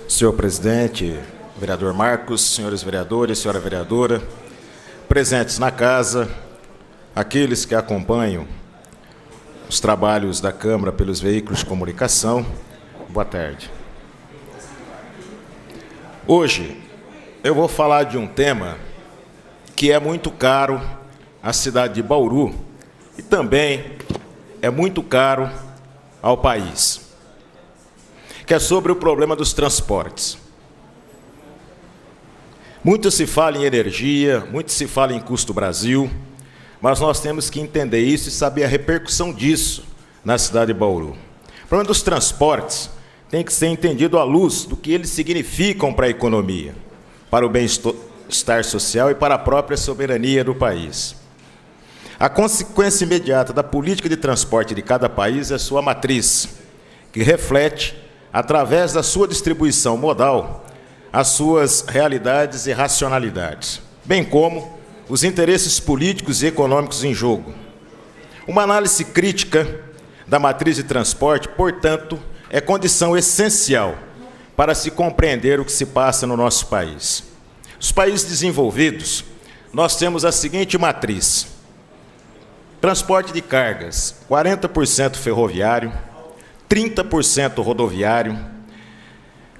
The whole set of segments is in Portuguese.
Senhor presidente, vereador Marcos, senhores vereadores, senhora vereadora, presentes na casa, aqueles que acompanham os trabalhos da Câmara pelos veículos de comunicação, boa tarde. Hoje eu vou falar de um tema que é muito caro à cidade de Bauru e também é muito caro ao país, que é sobre o problema dos transportes. Muito se fala em energia, muito se fala em custo Brasil, mas nós temos que entender isso e saber a repercussão disso na cidade de Bauru. O problema dos transportes tem que ser entendido à luz do que eles significam para a economia, para o bem-estar social e para a própria soberania do país. A consequência imediata da política de transporte de cada país é sua matriz, que reflete, através da sua distribuição modal, as suas realidades e racionalidades, bem como os interesses políticos e econômicos em jogo. Uma análise crítica da matriz de transporte, portanto, é condição essencial para se compreender o que se passa no nosso país. Os países desenvolvidos, nós temos a seguinte matriz: transporte de cargas, 40% ferroviário, 30% rodoviário,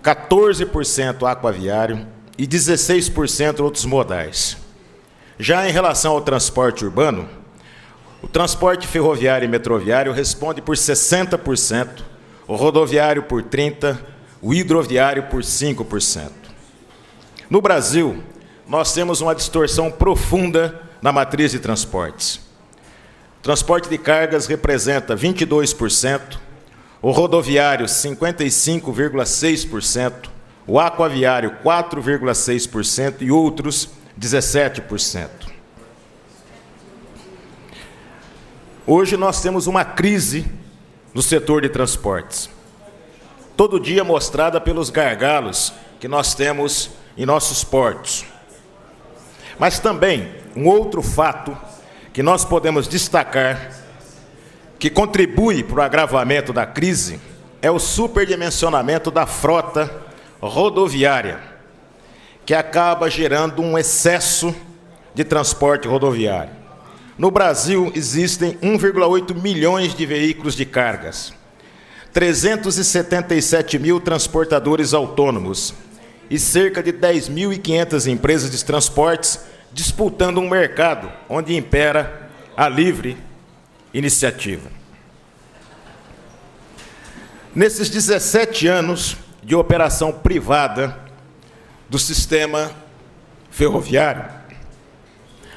14% aquaviário e 16% outros modais. Já em relação ao transporte urbano, o transporte ferroviário e metroviário responde por 60%, o rodoviário por 30%, o hidroviário por 5%. No Brasil, nós temos uma distorção profunda na matriz de transportes. O transporte de cargas representa 22%, o rodoviário 55,6%, o aquaviário 4,6% e outros 17%. Hoje nós temos uma crise no setor de transportes, todo dia mostrada pelos gargalos que nós temos em nossos portos. Mas também um outro fato que nós podemos destacar, que contribui para o agravamento da crise, é o superdimensionamento da frota rodoviária, que acaba gerando um excesso de transporte rodoviário. No Brasil, existem 1,8 milhões de veículos de cargas, 377 mil transportadores autônomos e cerca de 10.500 empresas de transportes disputando um mercado onde impera a livre iniciativa. Nesses 17 anos de operação privada do sistema ferroviário,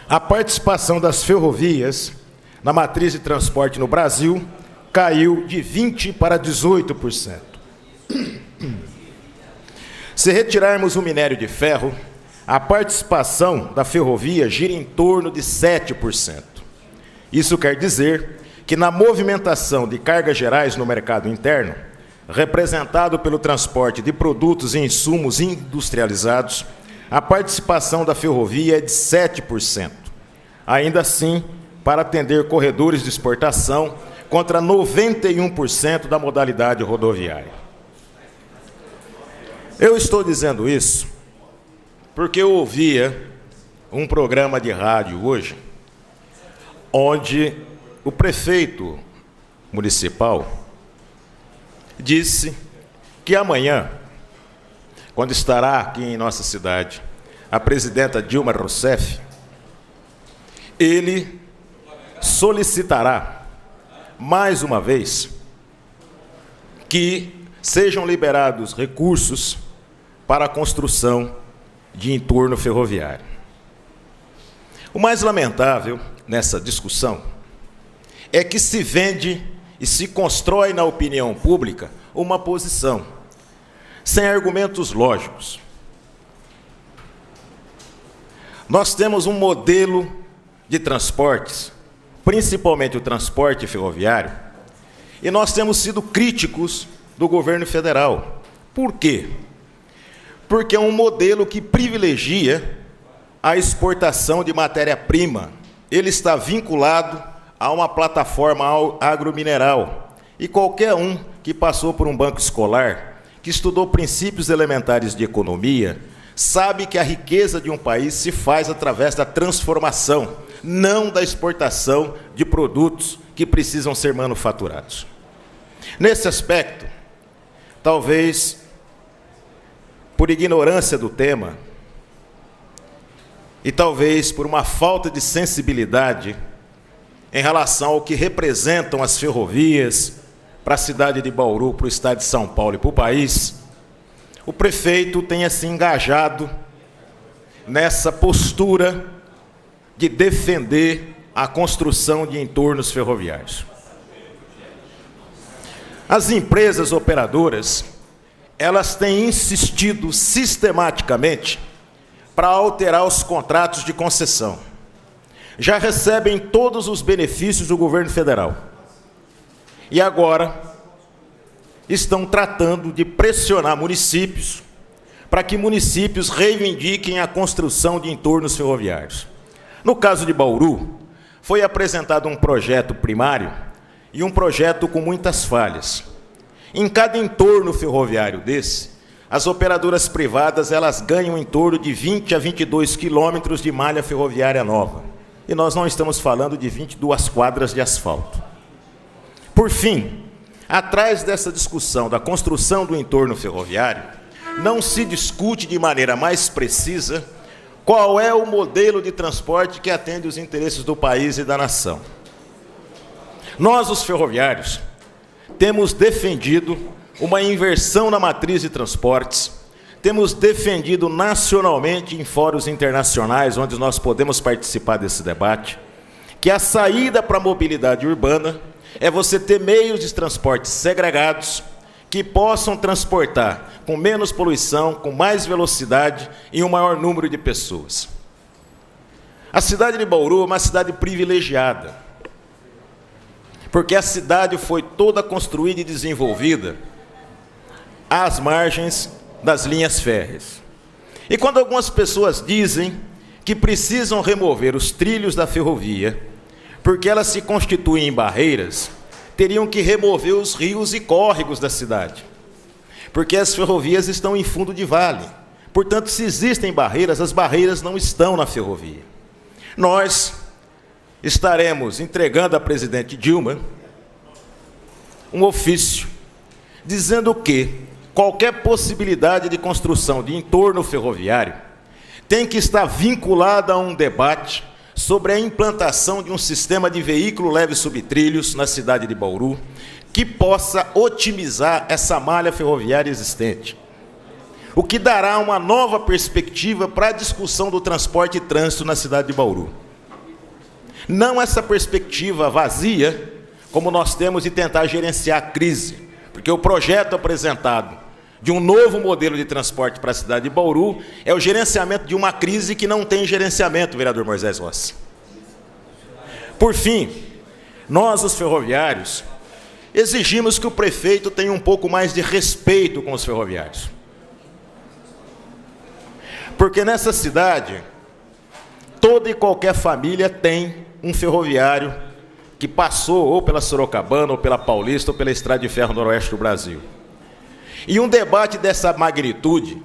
a participação das ferrovias na matriz de transporte no Brasil caiu de 20% para 18%. Se retirarmos o minério de ferro, a participação da ferrovia gira em torno de 7%. Isso quer dizer que na movimentação de cargas gerais no mercado interno, representado pelo transporte de produtos e insumos industrializados, a participação da ferrovia é de 7%. Ainda assim, para atender corredores de exportação, contra 91% da modalidade rodoviária. Eu estou dizendo isso porque eu ouvia um programa de rádio hoje, onde o prefeito municipal disse que amanhã, quando estará aqui em nossa cidade a presidenta Dilma Rousseff, ele solicitará, mais uma vez, que sejam liberados recursos para a construção de entorno ferroviário. O mais lamentável nessa discussão é que se vende e se constrói na opinião pública uma posição sem argumentos lógicos. Nós temos um modelo de transportes, principalmente o transporte ferroviário, e nós temos sido críticos do governo federal. Por quê? Porque é um modelo que privilegia a exportação de matéria-prima. Ele está vinculado a uma plataforma agromineral. E qualquer um que passou por um banco escolar, que estudou princípios elementares de economia, sabe que a riqueza de um país se faz através da transformação, não da exportação de produtos que precisam ser manufaturados. Nesse aspecto, talvez por ignorância do tema e talvez por uma falta de sensibilidade em relação ao que representam as ferrovias para a cidade de Bauru, para o estado de São Paulo e para o país, o prefeito tenha se engajado nessa postura de defender a construção de entornos ferroviários. As empresas operadoras, elas têm insistido sistematicamente para alterar os contratos de concessão. Já recebem todos os benefícios do governo federal. E agora estão tratando de pressionar municípios para que municípios reivindiquem a construção de entornos ferroviários. No caso de Bauru, foi apresentado um projeto primário e um projeto com muitas falhas. Em cada entorno ferroviário desse, as operadoras privadas elas ganham em torno de 20 a 22 quilômetros de malha ferroviária nova. E nós não estamos falando de 22 quadras de asfalto. Por fim, atrás dessa discussão da construção do entorno ferroviário, não se discute de maneira mais precisa qual é o modelo de transporte que atende os interesses do país e da nação. Nós, os ferroviários, temos defendido uma inversão na matriz de transportes, temos defendido nacionalmente em fóruns internacionais, onde nós podemos participar desse debate, que a saída para a mobilidade urbana é você ter meios de transporte segregados que possam transportar com menos poluição, com mais velocidade e um maior número de pessoas. A cidade de Bauru é uma cidade privilegiada, porque a cidade foi toda construída e desenvolvida às margens das linhas férreas. E quando algumas pessoas dizem que precisam remover os trilhos da ferrovia, porque elas se constituem em barreiras, teriam que remover os rios e córregos da cidade, porque as ferrovias estão em fundo de vale. Portanto, se existem barreiras, as barreiras não estão na ferrovia. Nós estaremos entregando à presidente Dilma um ofício dizendo que qualquer possibilidade de construção de entorno ferroviário tem que estar vinculada a um debate sobre a implantação de um sistema de veículo leve subtrilhos na cidade de Bauru, que possa otimizar essa malha ferroviária existente, o que dará uma nova perspectiva para a discussão do transporte e trânsito na cidade de Bauru. Não essa perspectiva vazia, como nós temos de tentar gerenciar a crise, porque o projeto apresentado de um novo modelo de transporte para a cidade de Bauru é o gerenciamento de uma crise que não tem gerenciamento, vereador Moisés Rossi. Por fim, nós, os ferroviários, exigimos que o prefeito tenha um pouco mais de respeito com os ferroviários. Porque nessa cidade, toda e qualquer família tem um ferroviário que passou ou pela Sorocabana, ou pela Paulista, ou pela Estrada de Ferro Noroeste do Brasil. E um debate dessa magnitude,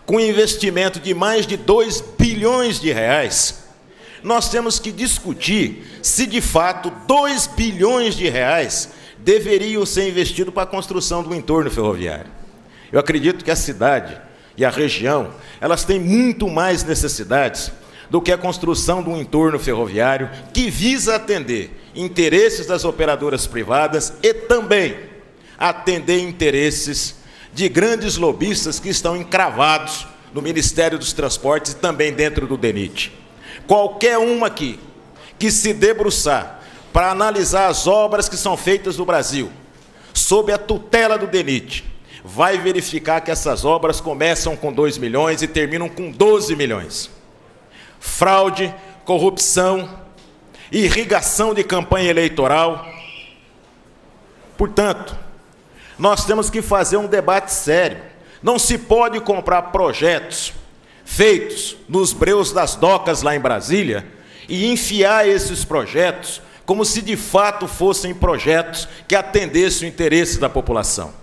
com investimento de mais de 2 bilhões de reais, nós temos que discutir se, de fato, 2 bilhões de reais deveriam ser investidos para a construção do entorno ferroviário. Eu acredito que a cidade e a região, elas têm muito mais necessidades do que a construção de um entorno ferroviário que visa atender interesses das operadoras privadas e também atender interesses de grandes lobistas que estão encravados no Ministério dos Transportes e também dentro do DENIT. Qualquer um aqui que se debruçar para analisar as obras que são feitas no Brasil, sob a tutela do DENIT, vai verificar que essas obras começam com 2 milhões e terminam com 12 milhões. Fraude, corrupção, irrigação de campanha eleitoral. Portanto, nós temos que fazer um debate sério. Não se pode comprar projetos feitos nos breus das docas lá em Brasília e enfiar esses projetos como se de fato fossem projetos que atendessem o interesse da população.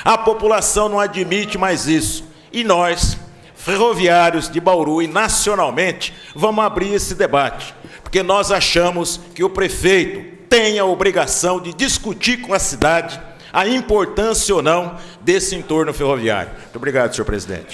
A população não admite mais isso. E nós, ferroviários de Bauru e nacionalmente, vamos abrir esse debate, porque nós achamos que o prefeito tem a obrigação de discutir com a cidade a importância ou não desse entorno ferroviário. Muito obrigado, senhor presidente.